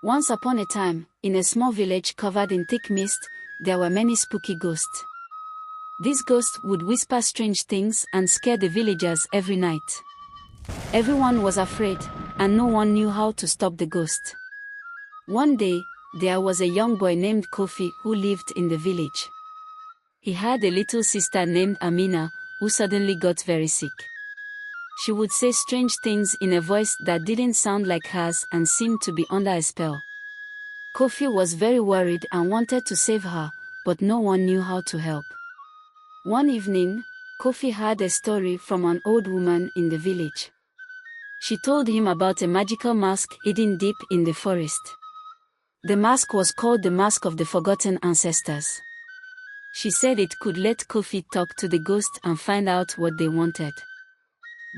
Once upon a time, in a small village covered in thick mist, there were many spooky ghosts. These ghosts would whisper strange things and scare the villagers every night. Everyone was afraid, and no one knew how to stop the ghost. One day, there was a young boy named Kofi who lived in the village. He had a little sister named Amina, who suddenly got very sick. She would say strange things in a voice that didn't sound like hers and seemed to be under a spell. Kofi was very worried and wanted to save her, but no one knew how to help. One evening, Kofi heard a story from an old woman in the village. She told him about a magical mask hidden deep in the forest. The mask was called the Mask of the Forgotten Ancestors. She said it could let Kofi talk to the ghost and find out what they wanted.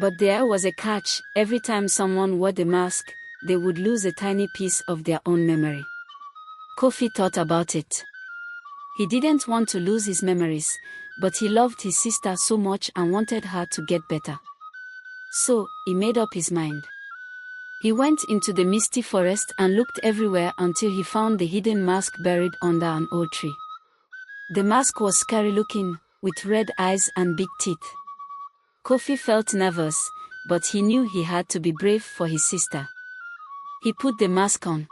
But there was a catch: every time someone wore the mask, they would lose a tiny piece of their own memory. Kofi thought about it. He didn't want to lose his memories, but he loved his sister so much and wanted her to get better. So, he made up his mind. He went into the misty forest and looked everywhere until he found the hidden mask buried under an old tree. The mask was scary looking, with red eyes and big teeth. Kofi felt nervous, but he knew he had to be brave for his sister. He put the mask on.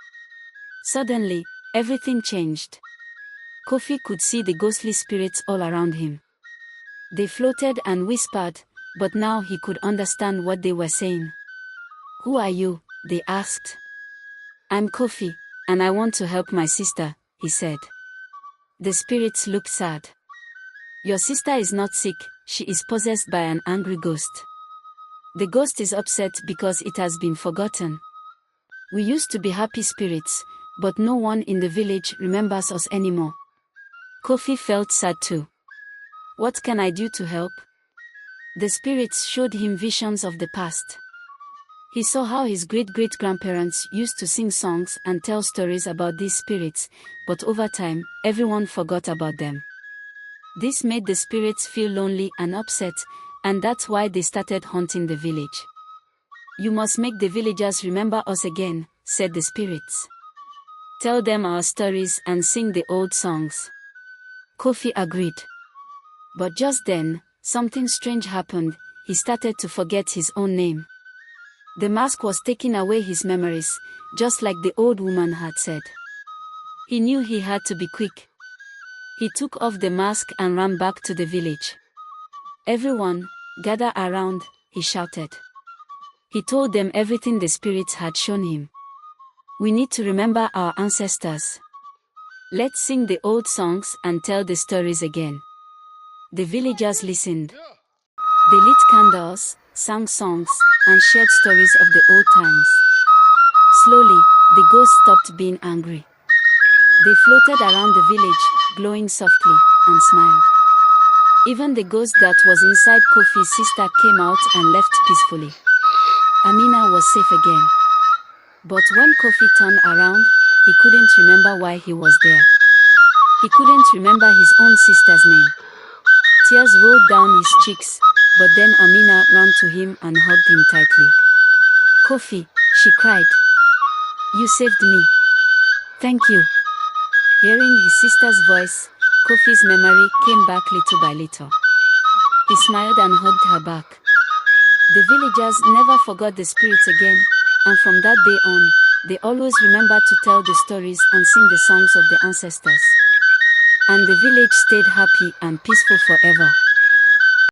Suddenly, everything changed. Kofi could see the ghostly spirits all around him. They floated and whispered, but now he could understand what they were saying. "Who are you?" they asked. "I'm Kofi, and I want to help my sister," he said. The spirits looked sad. "Your sister is not sick, she is possessed by an angry ghost. The ghost is upset because it has been forgotten. We used to be happy spirits, but no one in the village remembers us anymore." Kofi felt sad too. "What can I do to help?" The spirits showed him visions of the past. He saw how his great-great-grandparents used to sing songs and tell stories about these spirits, but over time, everyone forgot about them. This made the spirits feel lonely and upset, and that's why they started haunting the village. "You must make the villagers remember us again," said the spirits. "Tell them our stories and sing the old songs." Kofi agreed. But just then, something strange happened. He started to forget his own name. The mask was taking away his memories, just like the old woman had said. He knew he had to be quick. He took off the mask and ran back to the village. "Everyone, gather around," he shouted. He told them everything the spirits had shown him. "We need to remember our ancestors. Let's sing the old songs and tell the stories again." The villagers listened. They lit candles, sang songs, and shared stories of the old times. Slowly, the ghosts stopped being angry. They floated around the village, glowing softly, and smiled. Even the ghost that was inside Kofi's sister came out and left peacefully. Amina was safe again. But when Kofi turned around, he couldn't remember why he was there. He couldn't remember his own sister's name. Tears rolled down his cheeks, but then Amina ran to him and hugged him tightly. "Kofi," she cried. "You saved me. Thank you." Hearing his sister's voice, Kofi's memory came back little by little. He smiled and hugged her back. The villagers never forgot the spirits again, and from that day on, they always remembered to tell the stories and sing the songs of the ancestors. And the village stayed happy and peaceful forever.